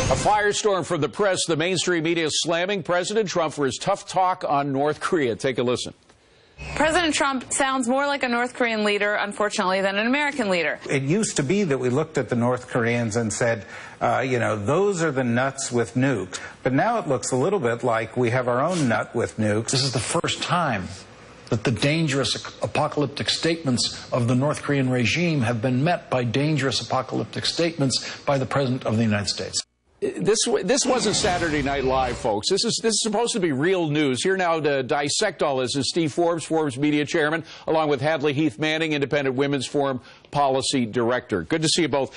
A firestorm from the press. The mainstream media slamming President Trump for his tough talk on North Korea. Take a listen. President Trump sounds more like a North Korean leader, unfortunately, than an American leader. It used to be that we looked at the North Koreans and said, those are the nuts with nukes. But now it looks a little bit like we have our own nut with nukes. This is the first time that the dangerous apocalyptic statements of the North Korean regime have been met by dangerous apocalyptic statements by the President of the United States. This wasn't Saturday Night Live, folks. This is supposed to be real news. Here now to dissect all this is Steve Forbes, Forbes Media Chairman, along with Hadley Heath Manning, Independent Women's Forum Policy Director. Good to see you both.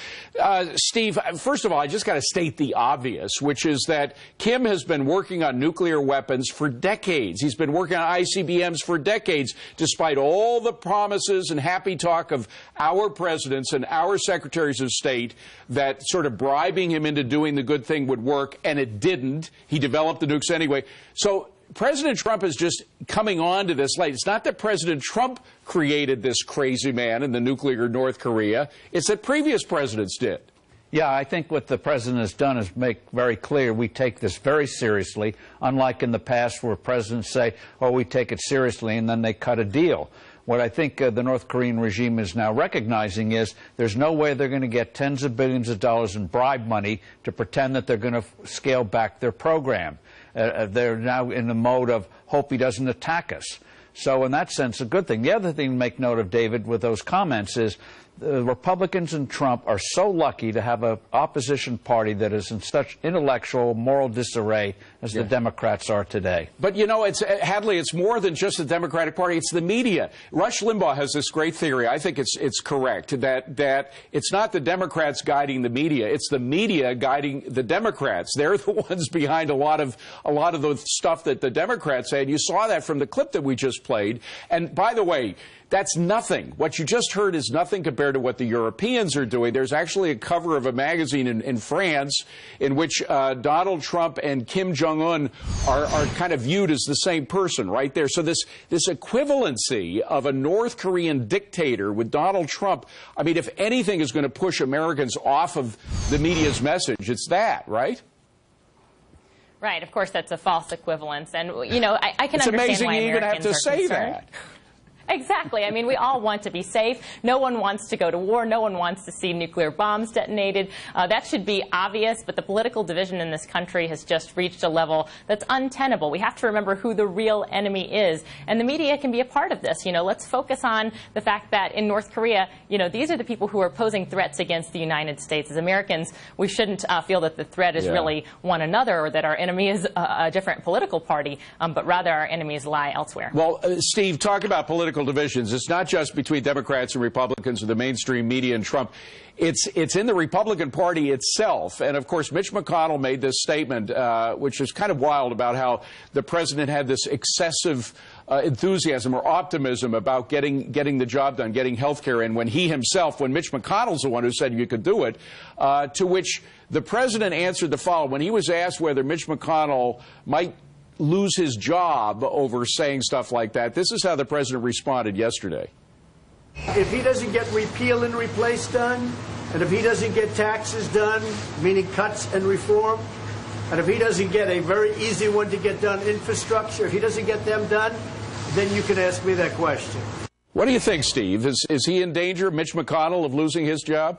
Steve, first of all, I just got to state the obvious, which is that Kim has been working on nuclear weapons for decades. He's been working on ICBMs for decades, despite all the promises and happy talk of our presidents and our secretaries of state that sort of bribing him into doing the good thing would work, and it didn't. He developed the nukes anyway. So President Trump is just coming on to this late. It's not that President Trump created this crazy man in the nuclear North Korea. It's that previous presidents did. Yeah, I think what the president has done is make very clear we take this very seriously, unlike in the past where presidents say, oh, we take it seriously, and then they cut a deal. What I think the North Korean regime is now recognizing is there's no way they're going to get tens of billions of dollars in bribe money to pretend that they're going to scale back their program. They're now in the mode of hope he doesn't attack us. So in that sense, a good thing. The other thing to make note of, David, with those comments is the Republicans and Trump are so lucky to have an opposition party that is in such intellectual, moral disarray as the Democrats are today. But, you know, Hadley, it's more than just the Democratic Party. It's the media. Rush Limbaugh has this great theory. I think it's correct, that it's not the Democrats guiding the media. It's the media guiding the Democrats. They're the ones behind a lot of the stuff that the Democrats say. And you saw that from the clip that we just played. And, by the way, that's nothing. What you just heard is nothing compared to what the Europeans are doing. There's actually a cover of a magazine in France in which Donald Trump and Kim Jong-un are kind of viewed as the same person right there. So this equivalency of a North Korean dictator with Donald Trump, I mean, if anything is going to push Americans off of the media's message, it's that, right? Right. Of course, that's a false equivalence. And, you know, I can understand why Americans are concerned. It's amazing you even have to say that. Exactly. I mean, we all want to be safe. No one wants to go to war. No one wants to see nuclear bombs detonated. That should be obvious, but the political division in this country has just reached a level that's untenable. We have to remember who the real enemy is, and the media can be a part of this. You know, let's focus on the fact that in North Korea, you know, these are the people who are posing threats against the United States. As Americans, we shouldn't feel that the threat is really one another or that our enemy is a different political party, but rather our enemies lie elsewhere. Well, Steve, talk about political divisions. It's not just between Democrats and Republicans or the mainstream media and Trump. It's in the Republican Party itself. And, of course, Mitch McConnell made this statement, which is kind of wild, about how the president had this excessive enthusiasm or optimism about getting the job done, getting health care in, when Mitch McConnell's the one who said you could do it, to which the president answered the following. When he was asked whether Mitch McConnell might lose his job over saying stuff like that, this is how the president responded yesterday. If he doesn't get repeal and replace done, and if he doesn't get taxes done, meaning cuts and reform, and if he doesn't get a very easy one to get done, infrastructure, if he doesn't get them done, then you can ask me that question. What do you think, Steve? Is he in danger, Mitch McConnell, of losing his job?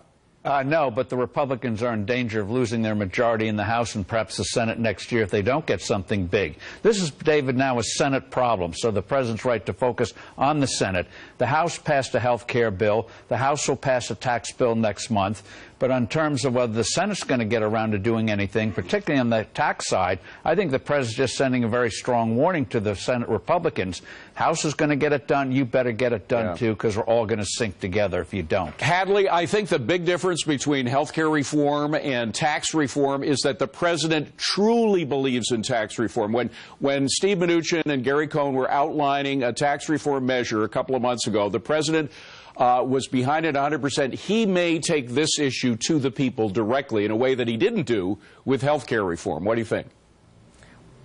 No, but the Republicans are in danger of losing their majority in the House and perhaps the Senate next year if they don't get something big. This is, David, now a Senate problem, so the president's right to focus on the Senate. The House passed a health care bill. The House will pass a tax bill next month. But in terms of whether the Senate's going to get around to doing anything, particularly on the tax side, I think the president's just sending a very strong warning to the Senate Republicans. House is going to get it done. You better get it done, too, because we're all going to sink together if you don't. Hadley, I think the big difference between health care reform and tax reform is that the president truly believes in tax reform. When Steve Mnuchin and Gary Cohn were outlining a tax reform measure a couple of months ago, the president was behind it 100%. He may take this issue to the people directly in a way that he didn't do with health care reform. What do you think?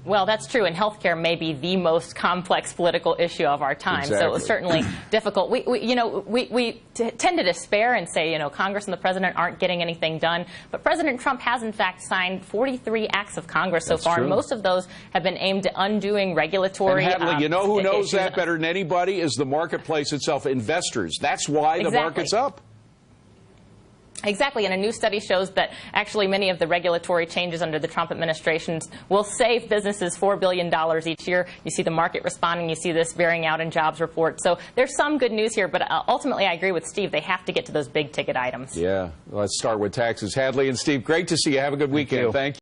Well, that's true, and healthcare may be the most complex political issue of our time. Exactly. So it was certainly difficult. We tend to despair and say, Congress and the president aren't getting anything done. But President Trump has, in fact, signed 43 acts of Congress so far. True. Most of those have been aimed at undoing regulatory and Hadley, you know who knows issues. that better than anybody is the marketplace itself, investors. That's why the market's up. Exactly, and a new study shows that actually many of the regulatory changes under the Trump administration will save businesses $4 billion each year. You see the market responding. You see this bearing out in jobs reports. So there's some good news here, but ultimately I agree with Steve. They have to get to those big-ticket items. Yeah, let's start with taxes. Hadley and Steve, great to see you. Have a good weekend. Thank you.